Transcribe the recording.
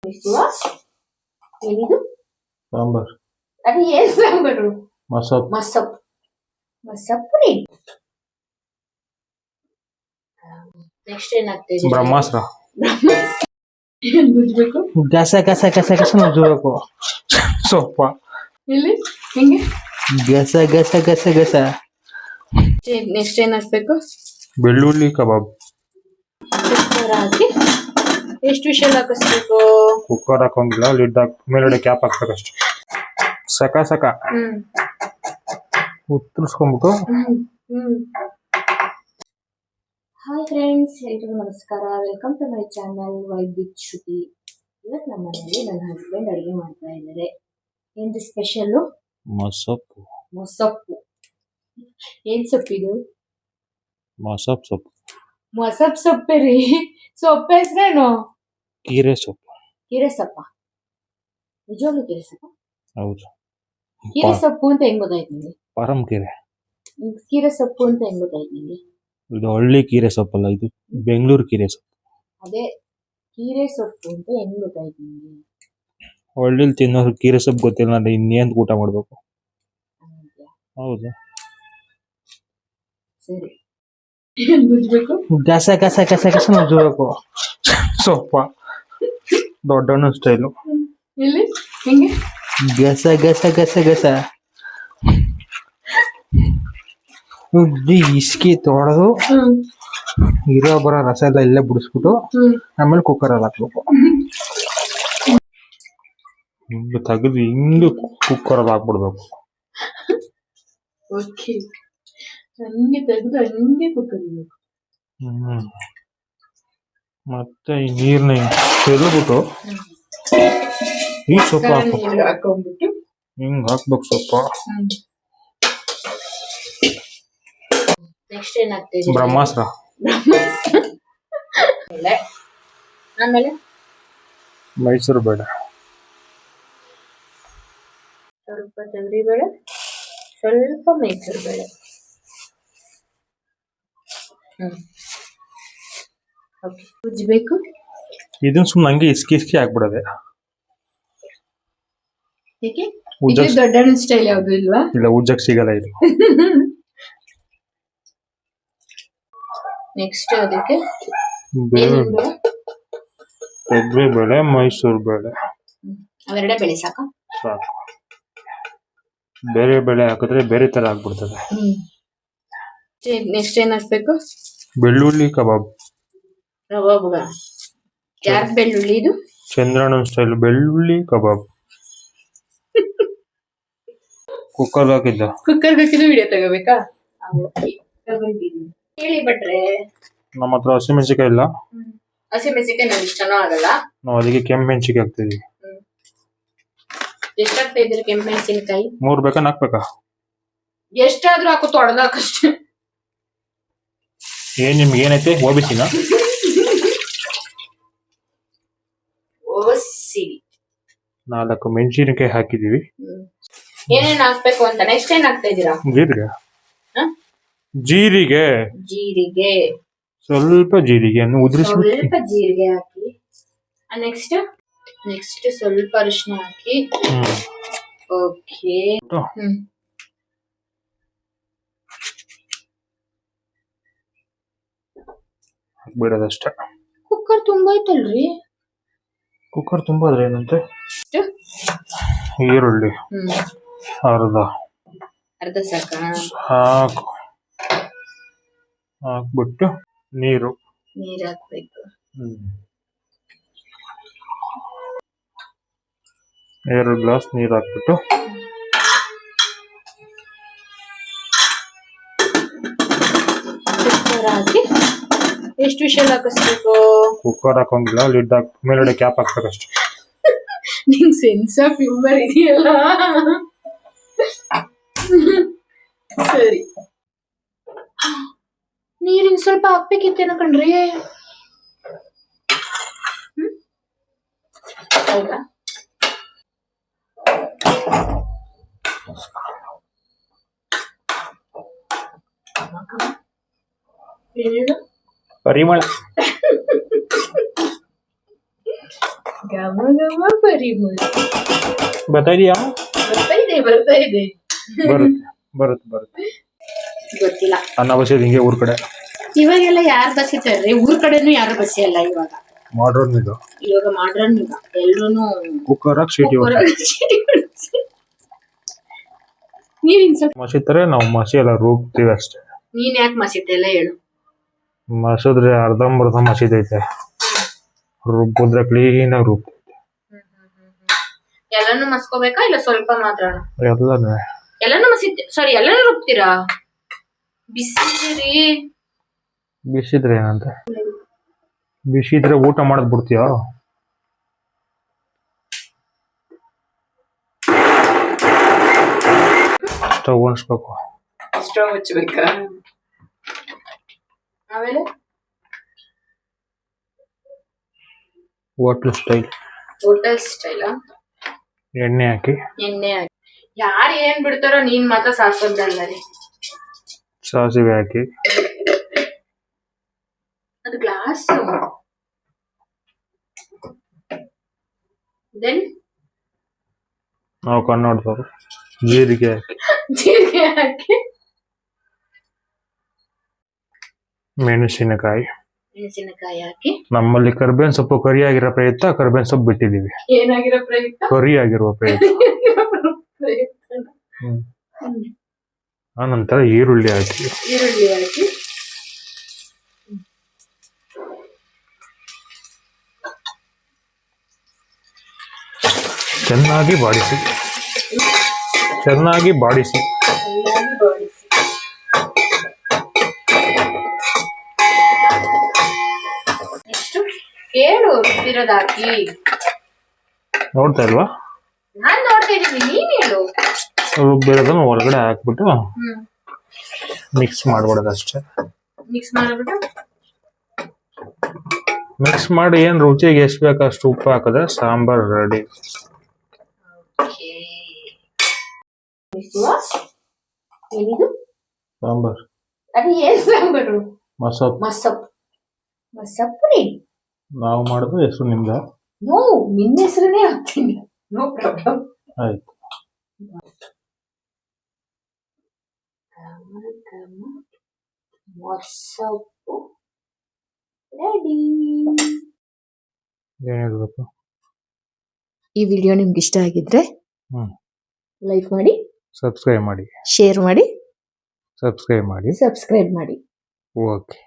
ಬಿಸುವ ಏನಿದು ಸಾಂಬಾರ್ ಅದು ಏನ್ ಸಾಂಬಾರು ಮಸಪ್ ಮಸಪ್ ಮಸಪ್ ರೀ ನೆಕ್ಸ್ಟ್ ಏನಾಗ್ತಿದೆ ಬ್ರಹ್ಮಾಸ್ತ್ರ ಏನ್ ಗುಜ್ಬೇಕು ಗಸ ಗಸ ಗಸ ಗಸ ನುಜ್ಜಬೇಕು ಸೊಪ್ಪ ಇಲ್ಲಿ ಹಿಂಗೆ ಗಸ ಗಸ ಗಸ ಗಸ ನೆಕ್ಸ್ಟ್ ಏನ್ ಹಾಕ್ಬೇಕು ಬೆಳ್ಳುಳ್ಳಿ ಕಬಾಬ್ ಕುಕ್ಕರ್ ಹಾಕಿ ಎಷ್ಟು ವಿಷಲ್ ಹಾಕಿಸ್ಬೇಕು ಕುಕ್ಕರ್ ಹಾಕೋಂಗಿಲ್ಲ ಲಿಡ್ ಹಾಕಿ ಮೇಲ್ಗಡೆ ಕ್ಯಾಪ್ ಹಾಕ್ಬೇಕಷ್ಟೆ ಸಕ ಸಕ ಉತ್ತರಿಸ್ಕೊಂಡ್ಬಿಟ್ಟು ಹಾಯ್ ಫ್ರೆಂಡ್ಸ್ ಎಲ್ರಿಗೂ ನಮಸ್ಕಾರ welcome to my channel vibe with Shruti ಇವತ್ತು ನಮ್ಮ ಮನೆಯಲ್ಲಿ ನನ್ನ ಹಸ್ಬೆಂಡ್ ಅಡುಗೆ ಮಾಡ್ತಾ ಇದ್ದಾರೆ ಏನು ಸ್ಪೆಷಲ್ಲು ಮಸಪ್ಪು ಮೊಸಪ್ಪು ಏನು ಸೊಪ್ಪಿದು ಮಸಪ್ ಸೊಪ್ಪು ಮೊಸಪ್ ಸೊಪ್ಪೆ ರೀ ಸೊಪ್ಪು ಹೆಸ್ರೇನು ಕೀರೆ ಸೊಪ್ಪು ಕೀರೆ ಸೊಪ್ಪ ನಿಜವಾಗ್ಲೂ ಕೀರೆ ಸೊಪ್ಪ ಹೌದು ಕೀರೆ ಸೊಪ್ಪು ಅಂತ ಹೆಂಗ್ ಗೊತ್ತಾಯ್ತು ನಿಮಗೆ ಪರಂ ಕೀರೆ ಕೀರೆ ಸೊಪ್ಪು ಅಂತ ಹೆಂಗ್ ಗೊತ್ತಾಯ್ತು ನಿಮಗೆ ಇದು ಹಳ್ಳಿ ಕೀರೆ ಸೊಪ್ಪಲ್ಲ ಇದು ಬೆಂಗಳೂರು ಕೀರೆ ಸೊಪ್ಪು ಅದೇ ಕೀರೆ ಸೊಪ್ಪು ಅಂತ ಹೆಂಗ್ ಗೊತ್ತಾಯ್ತು ನಿಮಗೆ ಹಳ್ಳಿಲಿ ತಿನ್ನೋರು ಕೀರೆ ಸೊಪ್ಪು ಗೊತ್ತಿಲ್ಲ ಅಂದ್ರೆ ಇನ್ನೇನ್ ಊಟ ಮಾಡ್ಬೇಕು ಹೌದು ಸರಿ ಏನ್ ಗುಜ್ಬೇಕು ಗಸ ಗಸ ಗಸ ಗಸ ನುಜ್ಜಬೇಕು ಸೊಪ್ಪ ದೊಡ್ಡಣ್ಣ ಸ್ಟೈಲು ಇಲ್ಲಿ ಹಿಂಗೆ ಗಸ ಗಸ ಗಸ ಗಸ ಉಜ್ಜಿ ಇಸ್ಕಿ ತೊಳೆದು ಇರೋ ಬರೋ ರಸ ಎಲ್ಲ ಇಲ್ಲೇ ಬಿಡಿಸ್ಬಿಟ್ಟು ಆಮೇಲೆ ಕುಕ್ಕರಲ್ಲಿ ಹಾಕ್ಬೇಕು ಹಿಂಗೆ ತೆಗೆದು ಹಿಂಗೆ ಕುಕ್ಕರಲ್ಲಿ ಹಾಕ್ಬಿಡ್ಬೇಕು ಓಕೆ ಹಂಗೆ ತೆಗೆದು ಹಂಗೆ ಕುಕ್ಕರ್ ಇಡಬೇಕು ಮತ್ತೆ ಈ ನೀರ್ನ ತೆಗೆದ್ಬಿಟ್ಟು ಈ ಸೊಪ್ಪು ಹಾಕ್ಬೇಕು ಹಾಕೊಂಡ್ಬಿಟ್ಟು ಹಿಂಗ್ ಹಾಕ್ಬೇಕು ಸೊಪ್ಪು ನೆಕ್ಸ್ಟ್ ಏನಾಗ್ತಿದೆ ಬ್ರಹ್ಮಾಸ್ತ್ರ ಆಮೇಲೆ ಮೈಸೂರು ಬೇಳೆ ಸ್ವಲ್ಪ ತೊಗರಿ ಬೇಳೆ ಸ್ವಲ್ಪ ಮೈಸೂರು ಬೇಳೆ ಓಕೆ ಉಜ್ಬೇಕು ಇದನ್ನ ಸುಮ್ಮನೆ ಹಂಗೆ ಇಸ್ಕಿ ಇಸ್ಕಿ ಹಾಕ್ಬಿಡೋದೆ ಏಕೆ ಇದು ದೊಡ್ಡಣ್ಣ ಸ್ಟೈಲ್ ಯಾವುದು ಇಲ್ವಾ ಇಲ್ಲ ಉಜ್ಜಕ್ ಸಿಗಲ್ಲ ಇದು ನೆಕ್ಸ್ಟ್ ಅದಕ್ಕೆ ತೊಗರಿ ಬೇಳೆ ಮೈಸೂರು ಬೇಳೆ ಅವೆರಡೇ ಬೇಳೆ ಸಾಕ ಸಾಕು ಬೇರೆ ಬೇಳೆ ಹಾಕಿದ್ರೆ ಬೇರೆ ತರ ಆಗ್ಬಿಡ್ತದೆ ನೆಕ್ಸ್ಟ್ ಏನ್ ಹಾಕ್ಬೇಕು ಬೆಳ್ಳುಳ್ಳಿ ಕಬಾಬ್ ರವಾಬುಗ ಯಾರ್ ಬೆಳ್ಳುಳ್ಳಿ ಇದು ಚಂದ್ರಣ್ಣ ಸ್ಟೈಲ್ ಬೆಳ್ಳುಳ್ಳಿ ಕಬಾಬ್ ಕುಕ್ಕರ್ ಹಾಕಿದ್ದ ಕುಕ್ಕರ್ ಹಾಕಿದ್ದು ವಿಡಿಯೋ ತಗೋಬೇಕಾ ಹೇಳಿ ಭಟ್ರೆ ನಮ್ಮ ಹತ್ರ ಹಸಿಮೆಣಸಿಕಾಯಿ ಇಲ್ಲ ಹಸಿಮೆಣಸಿಕಾಯಿ ನನಗೆ ಇಷ್ಟನೂ ಆಗಲ್ಲ ನಾವು ಅದಕ್ಕೆ ಕೆಂಪು ಮೆಣಸಿಕಾಯಿ ಹಾಕ್ತಿದ್ವಿ ಎಷ್ಟಾಗ್ತಾ ಇದ್ದೀರಿ ಕೆಂಪು ಮೆಣಸಿನಕಾಯಿ 3 ಬೇಕಾ 4 ಬೇಕಾ ಎಷ್ಟಾದ್ರೂ ಹಾಕು ತೊಳೆದಾಕಷ್ಟೇ ಏನ್ ನಿಮ್ಗೆ ಏನೈತೆ ಓಬಿಸಿನ ಓಸಿರಿ 4 ಮೆಣಸಿನಕಾಯಿ ಹಾಕಿದೀವಿ ಏನೇನ್ ಹಾಕ್ಬೇಕು ಅಂತ ನೆಕ್ಸ್ಟ್ ಏನ್ ಹಾಕ್ತಾ ಇದ್ದೀರಾ ಜೀರಿಗೆ ಜೀರಿಗೆ ಜೀರಿಗೆ ಸ್ವಲ್ಪ ಜೀರಿಗೆಯನ್ನು ಉದುರಿಸ್ಬಿಟ್ಟು ಸ್ವಲ್ಪ ಜೀರಿಗೆ ಹಾಕಿ ನೆಕ್ಸ್ಟ್ ಸ್ವಲ್ಪ ಅರಿಶಿನ ಹಾಕಿ ಓಕೆ ಬಿಡೋದಷ್ಟೇ ಕುಕ್ಕರ್ ತುಂಬಾ ಐತಲ್ರಿ ಕುಕ್ಕರ್ ತುಂಬಾದ್ರೆ ಏನಂತೆ ಈರುಳ್ಳಿ ಅರ್ಧ ಸಾಕು ಹಾಕ್ಬಿಟ್ಟು ನೀರು ಹಾಕ್ಬೇಕು 2 ಗ್ಲಾಸ್ ನೀರು ಹಾಕ್ಬಿಟ್ಟು ಕುಕ್ಕರ್ ಹಾಕಿ ಎಷ್ಟು ವಿಷಲ್ ಹಾಕಿಸ್ಬೇಕು ಕುಕ್ಕರ್ ಹಾಕೋಂಗಿಲ್ಲ ಲಿಡ್ ಹಾಕಿ ಮೇಲ್ಗಡೆ ಕ್ಯಾಪ್ ಹಾಕ್ಬೇಕಷ್ಟೆ ನಿಂಗ್ ಸೆನ್ಸ್ ಆಫ್ ಹ್ಯೂಮರ್ ಇದೆಯಲ್ಲ ಸರಿ ನೀರಿನ ಸ್ವಲ್ಪ ಹಾಕ್ಬೇಕಿತ್ತೇನ ಕಣ್ರಿ ಹೌದಾ ಪರಿಮಳ ಘಮ ಘಮ ಪರಿಮಳ. ಬರ್ತಾ ಇದೆಯಾ? ಬರ್ತಾ ಇದೆ ಬರುತ್ತೆ ಗೊತ್ತಿಲ್ಲ. ಅನ್ನ ಬಸಿಯೋದು ಹಿಂಗೆ ಊರ್ ಕಡೆ. ಇವಾಗೆಲ್ಲ ಯಾರು ಬಸಿತಾರ್ರಿ? ಊರ್ ಕಡೆನು ಯಾರು ಬಸಿಯಲ್ಲ ಇವಾಗ. ಮಾಡ್ರನ್ ಇದು. ಇವಾಗ ಮಾಡ್ರನ್ ಈಗ ಎಲ್ರೂನು ಕುಕ್ಕರ್ ಶೀಟಿ ನೀರಿನ್ ಸ್ವಲ್ಪ ಮಸಿತಾರೆ, ನಾವು ಮಸಿ ಎಲ್ಲ ರುಬ್ತೀವಿ ಅಷ್ಟೇ. ನೀನ್ ಯಾಕೆ ಮಸಿತೆಲ್ಲ ಹೇಳು. ಮಸಿದ್ರೆ ಅರ್ಧಂಬರ್ಧ ಮಸಿದೈತೆ, ರುಬ್ಬಿದ್ರೆ ಕ್ಲೀನ್ ಆಗಿ ರುಬ್ತೈತೆ. ಎಲ್ಲಾನು ಮಸ್ಕೋಬೇಕಾ ಇಲ್ಲ ಸ್ವಲ್ಪ ಮಾತ್ರ? ಎಲ್ಲಾನು ಎಲ್ಲಾನು ಸಾರಿ ಎಲ್ಲಾನು ರುಬ್ತೀರಾ? ಬಿಸಿರಿ ಬಿಸಿದ್ರೆ ಏನಂತ? ಬಿಸಿದ್ರೆ ಊಟ ಮಾಡದ್ ಬಿಡ್ತೀಯ? ಸ್ಟವ್ ಒಣಸ್ಬೇಕು. ಸ್ಟವ್ ಹಚ್ಬೇಕಾ? ಆಮೇಲೆ ಹೋಟೆಲ್ ಸ್ಟೈಲ್ ಎಣ್ಣೆ ಹಾಕಿ ಯಾರು ಏನ್ ಬಿಡ್ತಾರೋ ನೀನ್ ಮಾತ್ರ ಸಾಸ್ಕೊಂಡಲ್ಲ ರೀ. ಸಾಸಿವೆ ಹಾಕಿ ಅದು ಗ್ಲಾಸ್. ದೆನ್ ನಾವು ಕನ್ನಡದವರು ಜೀರಿಗೆ ಹಾಕಿ ಮೆಣಸಿನಕಾಯಿ ಹಾಕಿ ನಮ್ಮಲ್ಲಿ ಕರ್ಬೇವಿನ ಸೊಪ್ಪು ಕರಿಯಾಗಿರೋ ಪ್ರಯುಕ್ತ ಕರ್ಬೇವಿನ ಸೊಪ್ಪು ಬಿಟ್ಟಿದೀವಿ. ಏನಾಗಿರೋ ಪ್ರಯುಕ್ತ? ಕರಿಯಾಗಿರುವ ಪ್ರಯುಕ್ತ. ಆನಂತರ ಈರುಳ್ಳಿ ಹಾಕಿ ಚೆನ್ನಾಗಿ ಬಾಡಿಸಿ ಹೇಳು. ರುಬ್ಬಿರೋದಾಕಿ ನೋಡ್ತಾ ಇಲ್ವಾ? ನಾನ್ ನೋಡ್ತಾ ಇದ್ದೀನಿ, ನೀನ್ ಹೇಳು. ರುಬ್ಬಿರೋದನ್ನ ಒಳಗಡೆ ಹಾಕ್ಬಿಟ್ಟು ಮಿಕ್ಸ್ ಮಾಡ್ಬಿಡೋದು ಅಷ್ಟೇ. ಮಿಕ್ಸ್ ಮಾಡಿ ಏನ್ ರುಚಿಗೆ ಎಷ್ಟು ಬೇಕು ಅಷ್ಟು ಉಪ್ಪು ಹಾಕಿದ್ರೆ ಸಾಂಬಾರ್ ರೆಡಿ. ಸಾಂಬಾರ್ ಅದು ಏನ್ ಸಾಂಬಾರು? ಮಸಪ್ಪು ರೀ. ನಾವು ಮಾಡೋದು ಹೆಸರು ನಿಮ್ದ? ನೋ, ನಿನ್ನ ಹೆಸರನ್ನೇ ಹಾಕ್ತೀನಿ. No problem. ಆಯ್ತು. ಮಸಪ್ಪು ರೆಡಿ. ಏನ್ ಹೇಳ್ಬೇಕು? ಈ ವಿಡಿಯೋ ನಿಮ್ಗೆ ಇಷ್ಟ ಆಗಿದ್ರೆ ಲೈಕ್ ಮಾಡಿ, ಸಬ್ಸ್ಕ್ರೈಬ್ ಮಾಡಿ, ಶೇರ್ ಮಾಡಿ, ಸಬ್ಸ್ಕ್ರೈಬ್ ಮಾಡಿ. ಓಕೆ.